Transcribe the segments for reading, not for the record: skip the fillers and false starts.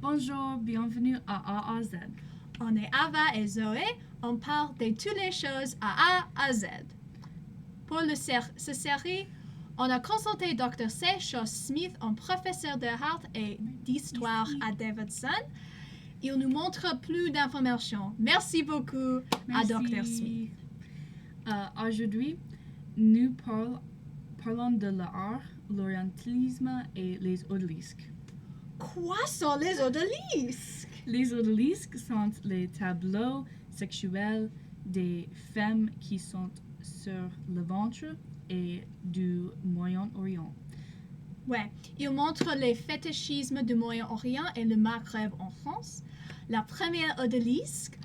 Bonjour, bienvenue à A à Z. On est Ava et Zoé, on parle de toutes les choses à A à Z. Pour cette série, on a consulté Dr. C. Shaw Smith, un professeur de art et d'histoire à Davidson. Il nous montre plus d'informations. Merci beaucoup à Dr. Smith. Aujourd'hui, nous parlons de l'art, l'orientalisme et les odalisques. Quoi sont les odalisques? Les odalisques sont les tableaux sexuels des femmes qui sont sur le ventre et du Moyen-Orient. Ouais, il montre les fétichismes du Moyen-Orient et le Maghreb en France. La première odalisque,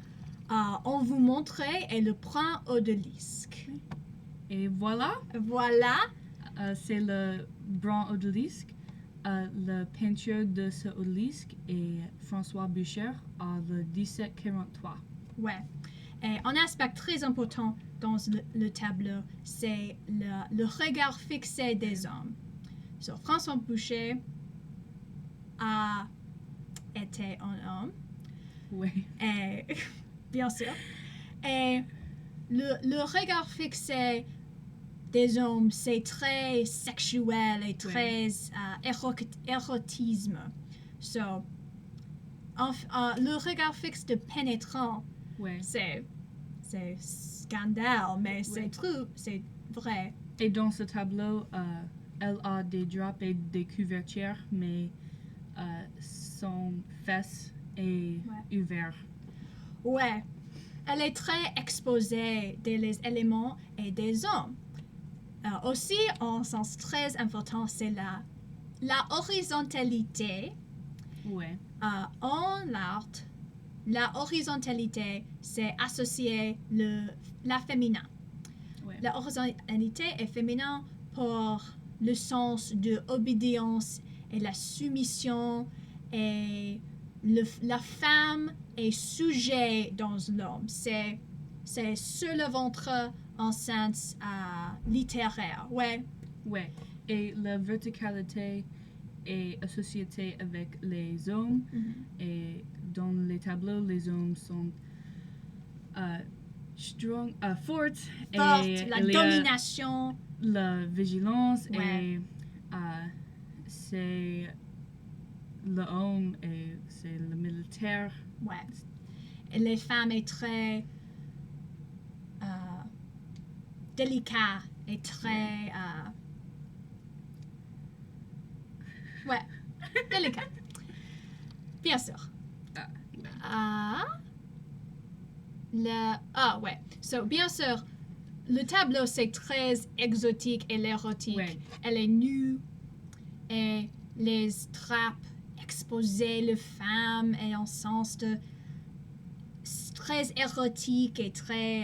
on vous montrait, est le prince odalisque. Et voilà, Voilà. c'est le grand odalisque. La peinture de ce odalisque est François Boucher à le 1743. Ouais. Et un aspect très important dans le tableau, c'est le regard fixé des hommes. So, François Boucher a été un homme. Oui. Et, bien sûr. Et le regard fixé des hommes, c'est très sexuel et très érotisme. So, le regard fixe de pénétrant, Ouais. c'est scandale, mais c'est vrai. Et dans ce tableau, elle a des draps et des couvertures, mais son fesses est ouvert. Ouais. Elle est très exposée des éléments et des hommes. Aussi, un sens très important, c'est la horizontalité. Ouais. En art, la horizontalité, c'est associé la féminin. Ouais. La horizontalité est féminin pour le sens de obédience et la soumission, et la femme est sujet dans l'homme. C'est sur le ventre en sens littéraire. Ouais. Ouais. Et la verticalité est associée avec les hommes. Mm-hmm. Et dans les tableaux, les hommes sont forts. Et La il y a domination. la vigilance. Ouais. Et c'est l'homme et c'est le militaire. Ouais. Et les femmes est très délicat et très ouais, délicat. Bien sûr. Ouais. So, bien sûr, le tableau c'est très exotique et érotique. Ouais. Elle est nue et les trappes exposées, les femmes et en sens de très érotique et très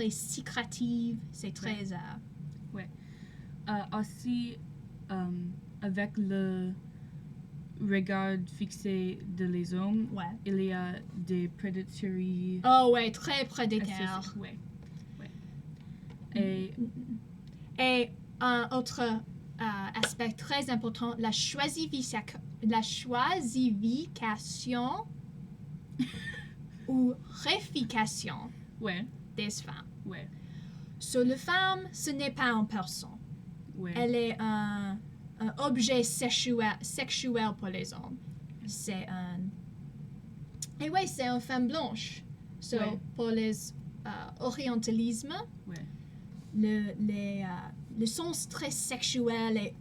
secrétive. C'est très aussi avec le regard fixé de les hommes, il y a des prédatories. Oh ouais, très prédateur. Ouais. Et un autre aspect très important, la choisification ou réification des femmes. Ouais. So, la femme, ce n'est pas une personne. Ouais. Elle est un objet sexuel pour les hommes. C'est c'est une femme blanche. So, pour les orientalismes, le sens très sexuel et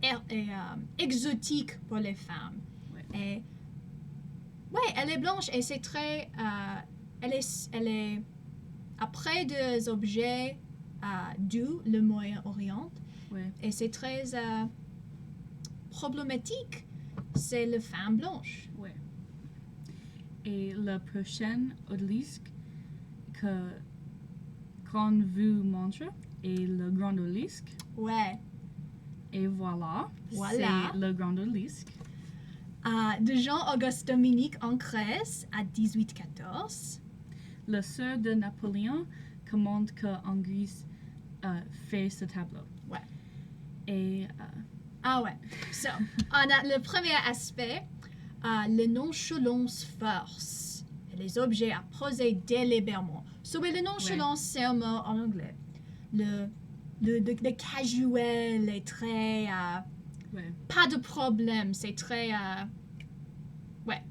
exotique pour les femmes. Et elle est blanche et c'est très elle est après des objets du le Moyen-Orient. Et c'est très problématique. C'est la femme blanche. Et la prochaine odalisque qu'on vous montre est le grand odalisque. Et voilà. C'est le grand odalisque. De Jean-Auguste Dominique en Grèce à 1814. La sœur de Napoléon commande qu'en Grèce fait ce tableau. Et So, on a le premier aspect, les nonchalance force et les objets à poser délibérément. Le nonchalance, c'est un mot en anglais. Le casuel est très... Ouais. pas de problème, c'est très...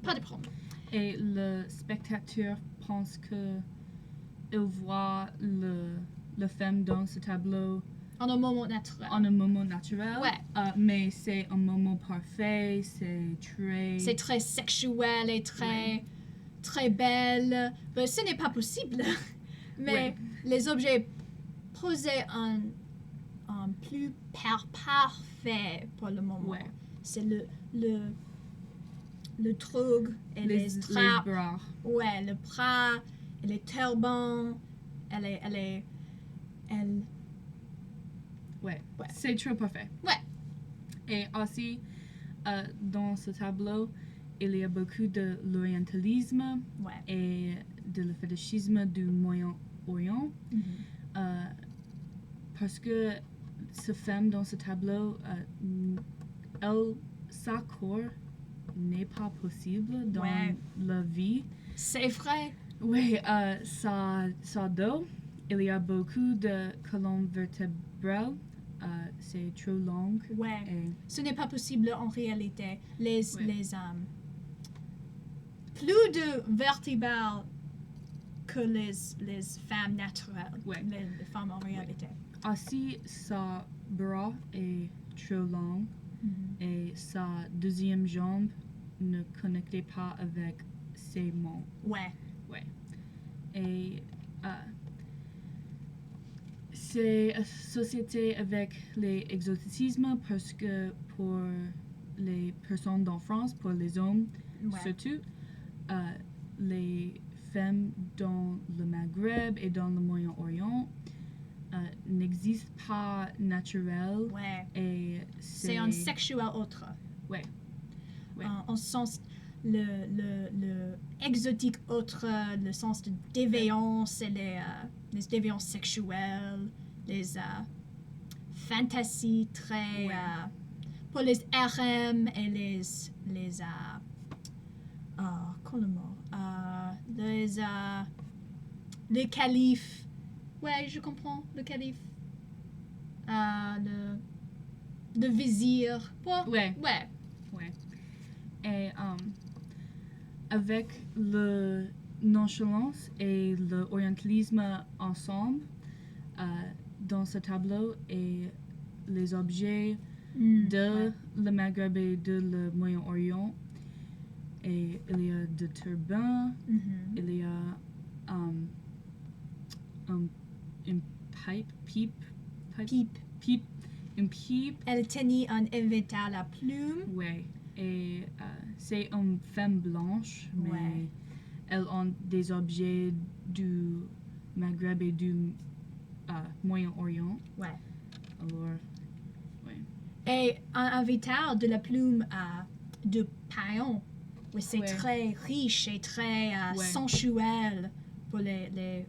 pas de problème. Et le spectateur pense que il voit le femme dans ce tableau En un moment naturel. en un moment naturel. Ouais. Mais c'est un moment parfait, c'est très sexuel et très belle. Ben, ce n'est pas possible. Mais Ouais. les objets posés en plus parfait pour le moment. Ouais. C'est le trug et les les straps. bras. Ouais, le bras et les turbans. Elle Ouais. Ouais. C'est trop parfait. Ouais. Et aussi, dans ce tableau, il y a beaucoup de l'orientalisme Ouais. et de le fétichisme du Moyen-Orient. Parce que cette femme dans ce tableau, sa corps n'est pas possible dans Ouais. la vie. C'est vrai. Oui, sa dos, il y a beaucoup de colonnes vertébrales. C'est trop long. Ouais. Et Ce n'est pas possible en réalité. Ouais. Plus de vertébrales que les femmes naturelles. Ouais. Les femmes en réalité. aussi, sa bras est trop long et sa deuxième jambe ne connectait pas avec ses mains. Ouais. Et c'est associé avec l'exotisme parce que pour les personnes en France, pour les hommes Ouais. surtout, les femmes dans le Maghreb et dans le Moyen-Orient n'existent pas naturelles Ouais. et C'est un sexuel autre. Ouais. En sens le exotique autre, le sens de déviance et les déviances sexuelles, les fantasies très Ouais. pour les RM et les comment le mot les califes. Ouais, je comprends le calife. Le vizir. Ouais. Ouais. Et avec le nonchalance et l'orientalisme ensemble dans ce tableau et les objets de le Maghreb et de le Moyen-Orient, et il y a des turbans, il y a une pipe. Elle tenait un inventaire à la plume. Ouais. Et c'est une femme blanche, mais Ouais. elles ont des objets du Maghreb et du Moyen-Orient. Ouais. Alors, Et un inventaire de la plume de paillon. Oui, c'est Ouais. très riche et très Ouais. sensuel pour les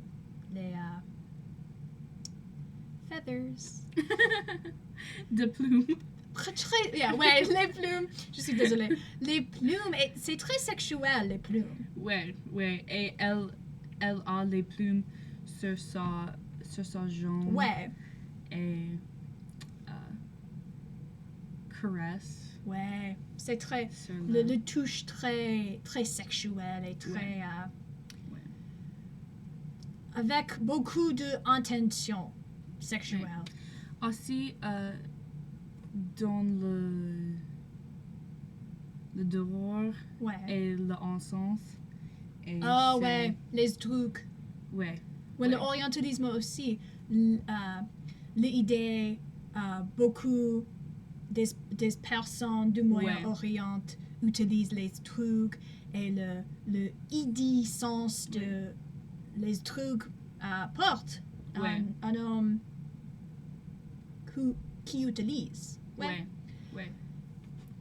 feathers. de plumes. Ouais, les plumes. Je suis désolée. Les plumes, c'est très sexuel, les plumes. Ouais. Et elle a les plumes sur sa jambe. Ouais. Et caresse Ouais. C'est très... sur Le touche très, très sexuel et très... Ouais. avec beaucoup d'intention sexuelle. Aussi, dans le dehors Ouais. et l'encens. Et Ah c'est- ouais, les trucs. Ouais. Ouais, Ouais. l'orientalisme aussi. L'idée, beaucoup des personnes du Moyen-Orient utilisent les trucs et le idée sens de les trucs porte Ouais. un homme qui utilise. Ouais.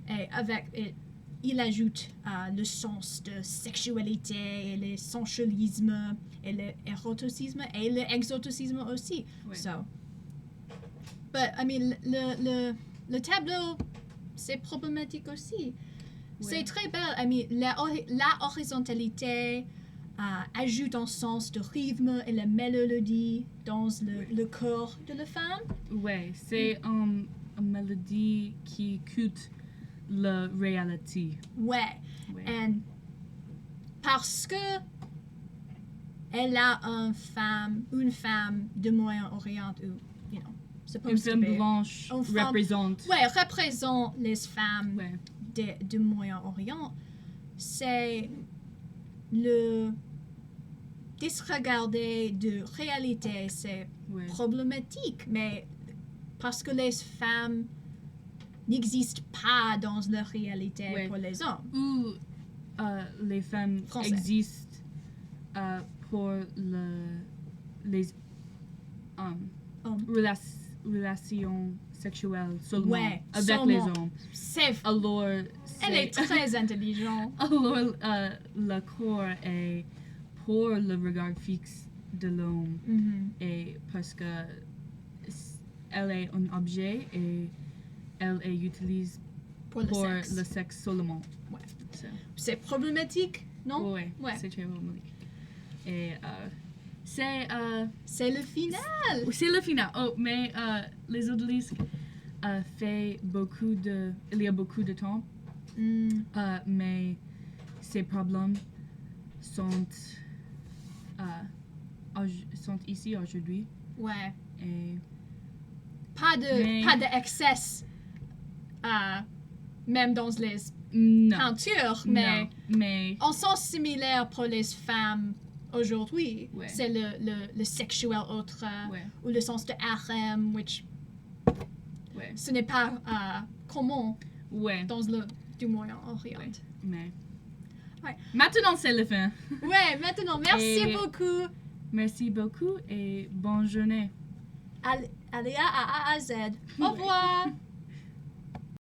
Et il ajoute le sens de sexualité et le sensualisme et l'érotisme et l'exotisme aussi. Ouais. So, but I mean, le tableau, c'est problématique aussi. C'est très belle. I mean, la horizontalité ajoute un sens de rythme et la mélodie dans le corps de la femme. Ouais, c'est une mélodie qui écoute la réalité. Ouais. Ouais. Et parce que elle a une femme de Moyen-Orient ou, Une supposed to femme be. blanche Une femme- représente. Ouais, représente les femmes Ouais. de Moyen-Orient. C'est le disregarder de réalité, c'est Ouais. problématique, mais parce que les femmes n'existent pas dans la réalité Ouais. pour les hommes. Où les femmes Français. existent pour les Hommes. relations sexuelles seulement Ouais, avec seulement. les hommes. C'est Alors, Elle est très intelligente. alors le corps est pour le regard fixe de l'homme Mhm. et parce que elle est un objet et elle est utilisée Pour le pour sexe. le sexe seulement. Ouais. So, C'est problématique, non? ouais, Ouais. c'est très problématique. Et c'est C'est le final. c'est le final. Oh, mais les odalisques il y a beaucoup de temps, Mm. mais ces problèmes sont ici aujourd'hui Ouais. et Pas Mais- d'excès, même dans les non, peintures, non, mais mais en sens similaire pour les femmes aujourd'hui. Ouais. C'est le sexuel autre, ouais, ou le sens de harem, which ouais, ce n'est pas commun ouais, dans le du Moyen-Orient. Ouais. mais Ouais. maintenant c'est le fin. Ouais, maintenant, merci Et- beaucoup. Merci beaucoup et bonne journée. Aléa à A à Z. Au Ouais. revoir.